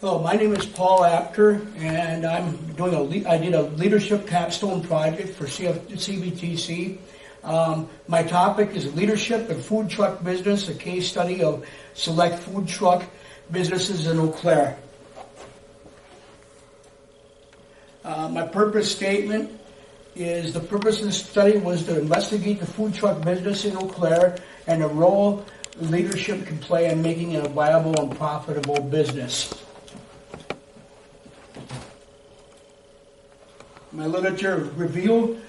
Hello, my name is Paul Apter, and I did a leadership capstone project for CBTC. My topic is leadership and food truck business, a case study of select food truck businesses in Eau Claire. My purpose statement is the purpose of the study was to investigate the food truck business in Eau Claire and the role leadership can play in making it a viable and profitable business. My literature review,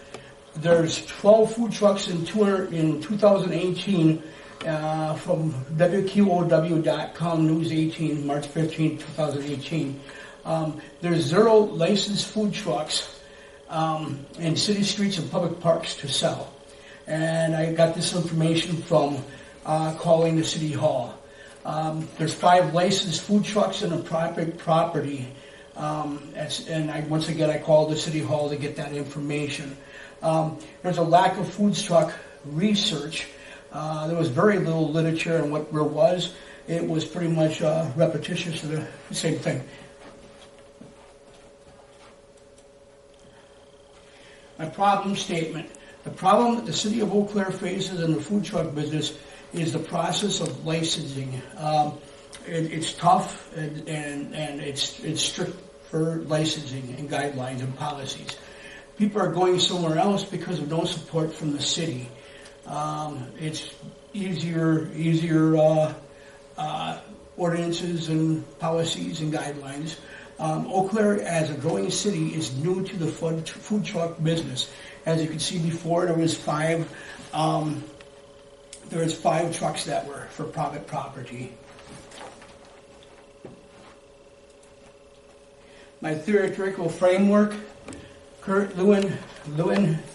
there's 12 food trucks in 2018 from WQOW.com, News 18, March 15, 2018. There's 0 licensed food trucks in city streets and public parks to sell. And I got this information from calling the city hall. There's 5 licensed food trucks in a private property. Once again, I called the city hall to get that information. There's a lack of food truck research. There was very little literature, and what there was, it was pretty much repetitious of the same thing. My problem statement. The problem that the city of Eau Claire faces in the food truck business is the process of licensing. It's tough and it's strict for licensing and guidelines and policies. People are going somewhere else because of no support from the city. It's easier ordinances and policies and guidelines. Eau Claire, as a growing city, is new to the food truck business. As you can see before, there was 5 trucks that were for private property. My theoretical framework, Kurt Lewin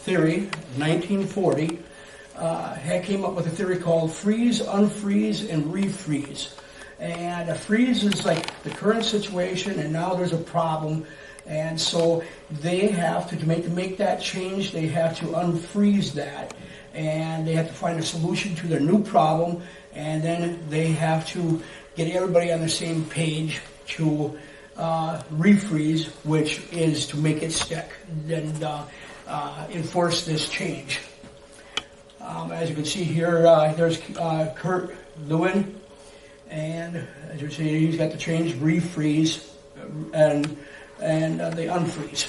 theory, 1940, came up with a theory called freeze, unfreeze, and refreeze. And a freeze is like the current situation, and now there's a problem, and so they have to make that change. They have to unfreeze that, and they have to find a solution to their new problem, and then they have to get everybody on the same page to refreeze, which is to make it stick and enforce this change. As you can see here, there's Kurt Lewin, and as you see, he's got the change, refreeze, and the unfreeze.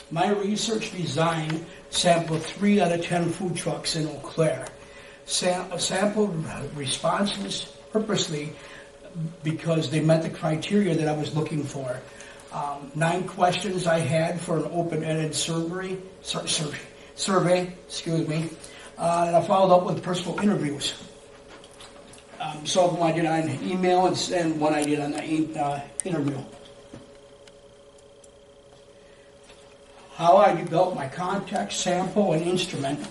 My research design sampled 3 out of 10 food trucks in Eau Claire. Sampled responses purposely because they met the criteria that I was looking for. 9 questions I had for an open-ended survey, and I followed up with personal interviews. Some of them I did on email and one I did on the interview. How I developed my context, sample, and instrument.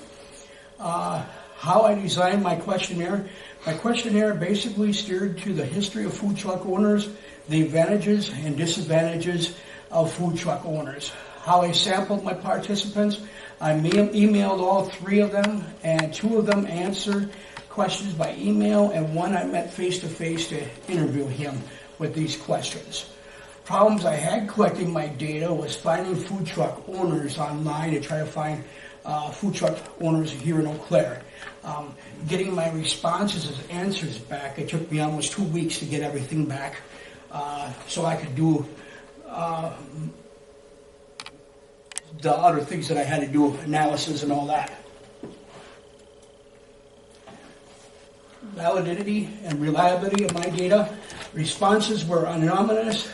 How I designed my questionnaire. My questionnaire basically steered to the history of food truck owners, the advantages and disadvantages of food truck owners. How I sampled my participants. I emailed all 3 of them, and 2 of them answered questions by email, and 1 I met face-to-face to interview him with these questions. Problems I had collecting my data was finding food truck owners online to try to find food truck owners here in Eau Claire. Getting my responses as answers back, it took me almost 2 weeks to get everything back so I could do the other things that I had to do, analysis and all that. Validity and reliability of my data. Responses were anonymous.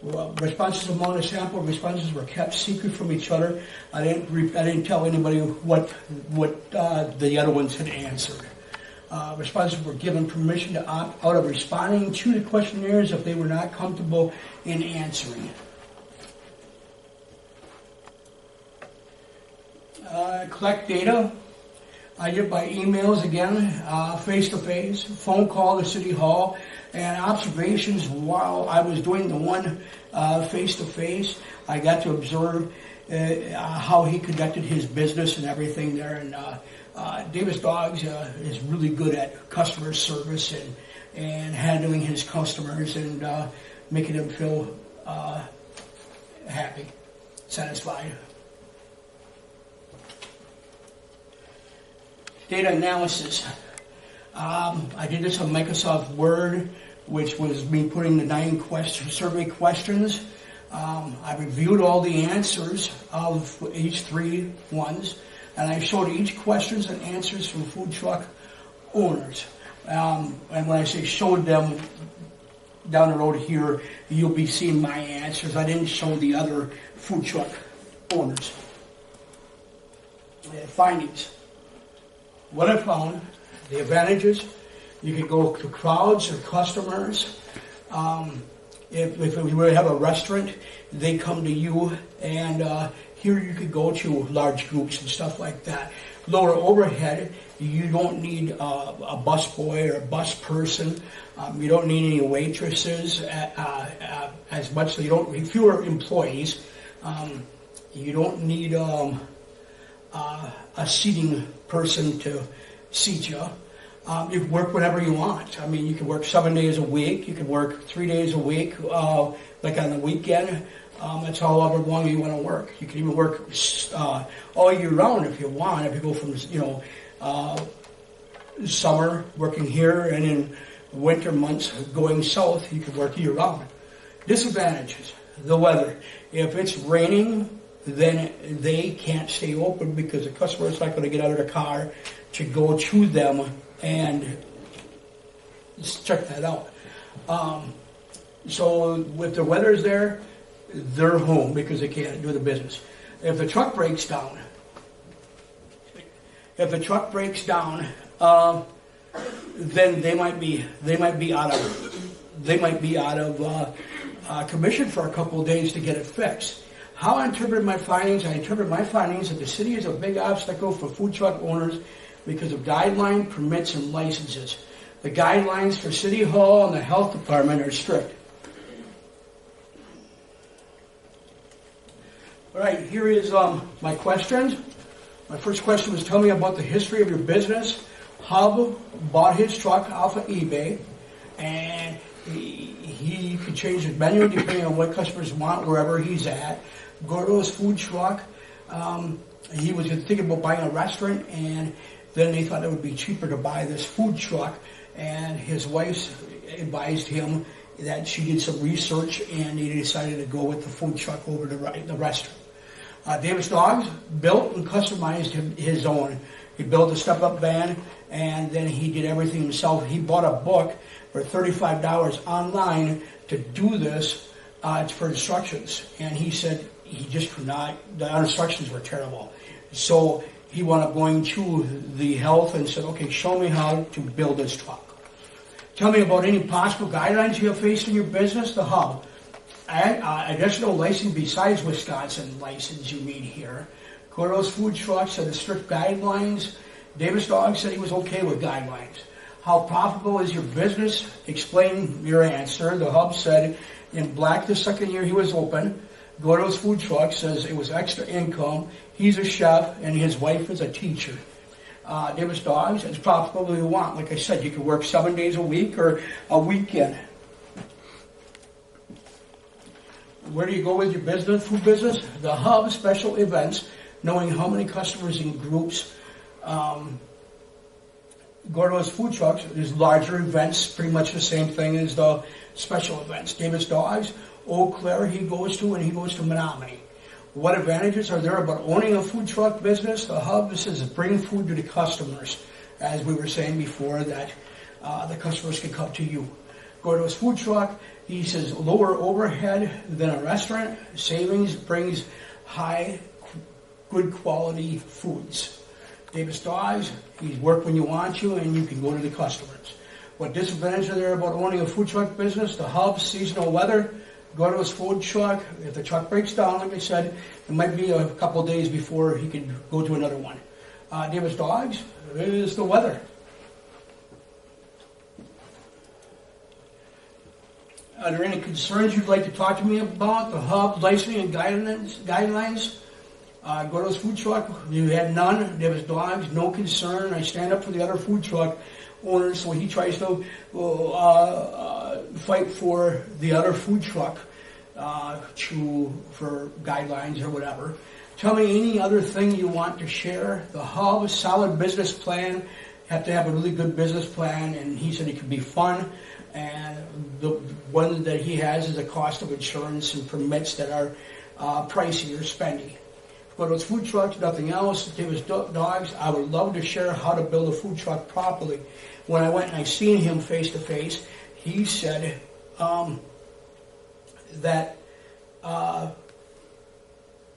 Responses among the sample responses were kept secret from each other. I didn't tell anybody what the other ones had answered. Responses were given permission to opt out of responding to the questionnaires if they were not comfortable in answering. Collect data. I did by emails again, face-to-face, phone call to City Hall, and observations while I was doing the one face-to-face. I got to observe how he conducted his business and everything there, and Davis Dogs is really good at customer service and handling his customers and making them feel happy, satisfied. Data analysis. I did this on Microsoft Word, which was me putting the 9 survey questions. I reviewed all the answers of each 3 ones, and I showed each questions and answers from food truck owners. And when I say showed them down the road here, you'll be seeing my answers. I didn't show the other food truck owners. Findings. What I found, the advantages, you can go to crowds or customers. If we were to have a restaurant, they come to you, and here you could go to large groups and stuff like that. Lower overhead, you don't need a bus boy or a bus person. You don't need any waitresses as much. So you don't need fewer employees. You don't need a seating person to seat you. You can work whenever you want. I mean, you can work 7 days a week. You can work 3 days a week, like on the weekend. That's however long you want to work. You can even work all year round if you want. If you go from, summer working here and in winter months going south, you can work year round. Disadvantages, the weather. If it's raining, then they can't stay open because the customer is not going to get out of the car to go to them and check that out. So if the weather's there, they're home because they can't do the business. If the truck breaks down, then they might be out of commission for a couple of days to get it fixed. How I interpret my findings? I interpret my findings that the city is a big obstacle for food truck owners because of guideline, permits, and licenses. The guidelines for City Hall and the Health Department are strict. All right, here is my questions. My first question was, tell me about the history of your business. Hub bought his truck off of eBay, and he could change his menu depending on what customers want wherever he's at. Gordo's food truck, he was thinking about buying a restaurant, and then they thought it would be cheaper to buy this food truck, and his wife advised him that she did some research, and he decided to go with the food truck over the restaurant. Davis Dogs built and customized his own. He built a step-up van, and then he did everything himself. He bought a book for $35 online to do this for instructions, and he said he just could not. The instructions were terrible, so he wound up going to the health and said, "Okay, show me how to build this truck. Tell me about any possible guidelines you have faced in your business." The Hub. Additional license besides Wisconsin license you need here. Gordo's food trucks had the strict guidelines. Davis Dogs said he was okay with guidelines. How profitable is your business? Explain your answer. The Hub said in black the second year he was open. Gordo's food truck says it was extra income. He's a chef and his wife is a teacher. Davis Dogs, it's profitable if you want. Like I said, you can work 7 days a week or a weekend. Where do you go with your business, food business? The Hub, special events, knowing how many customers in groups. Gordo's food trucks is larger events, pretty much the same thing as the special events. Davis Dogs, Eau Claire he goes to, and he goes to Menominee. What advantages are there about owning a food truck business? The Hub says bring food to the customers. As we were saying before, that the customers can come to you. Gordo's food truck, he says lower overhead than a restaurant. Savings brings high, good quality foods. Davis Dogs, he's work when you want to, and you can go to the customers. What disadvantages are there about owning a food truck business? The Hub, seasonal weather. Gordo's food truck, if the truck breaks down, like I said, it might be a couple days before he can go to another one. Davis Dogs, it is the weather. Are there any concerns you'd like to talk to me about? The Hub licensing and guidelines? Gordo's food truck, you had none. There was dogs, no concern. I stand up for the other food truck owners, so he tries to fight for the other food truck for guidelines or whatever. Tell me any other thing you want to share. The hub, solid business plan. Have to have a really good business plan, and he said it could be fun. And the one that he has is the cost of insurance and permits that are pricey or spendy. For those food trucks, nothing else. If there was dogs, I would love to share how to build a food truck properly. When I went and I seen him face to face, he said that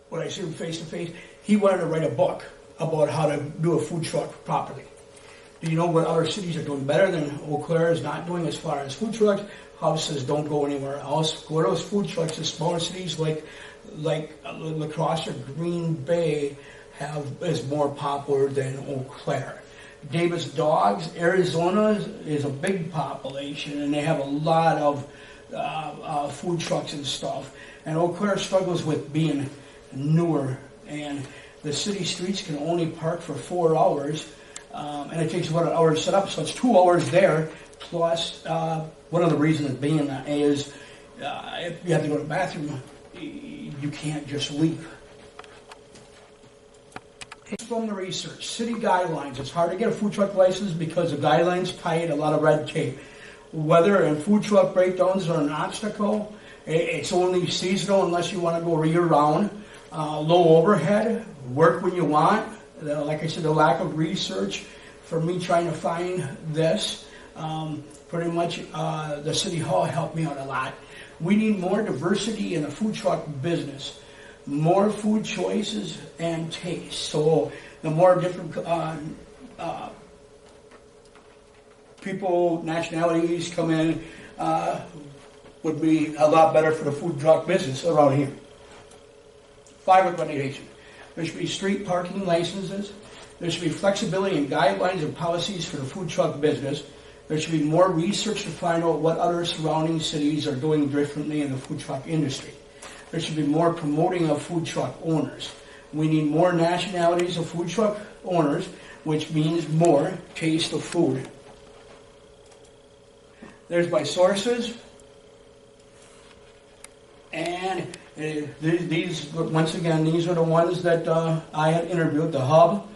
when I see him face to face, he wanted to write a book about how to do a food truck properly. Do you know what other cities are doing better than Eau Claire is not doing as far as food trucks? Houses don't go anywhere else. Go to those food trucks in smaller cities like La Crosse or Green Bay is more popular than Eau Claire. Davis Dogs, Arizona is a big population, and they have a lot of food trucks and stuff. And Eau Claire struggles with being newer, and the city streets can only park for 4 hours, and it takes about an hour to set up, so it's 2 hours there, plus one of the reasons being is if you have to go to the bathroom, you can't just leave. From the research, city guidelines. It's hard to get a food truck license because the guidelines tight, a lot of red tape. Weather and food truck breakdowns are an obstacle. It's only seasonal unless you want to go year-round. Low overhead, work when you want. Like I said, the lack of research for me trying to find this. Pretty much the City Hall helped me out a lot. We need more diversity in the food truck business. More food choices and taste. So the more different people, nationalities come in would be a lot better for the food truck business around here. 5 recommendations. There should be street parking licenses. There should be flexibility in guidelines and policies for the food truck business. There should be more research to find out what other surrounding cities are doing differently in the food truck industry. There should be more promoting of food truck owners. We need more nationalities of food truck owners, which means more taste of food. There's my sources. And these, once again, these are the ones that I had interviewed, the Hub,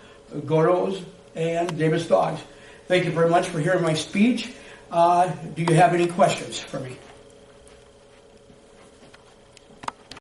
Gordo's, and Davis Dogs. Thank you very much for hearing my speech. Do you have any questions for me?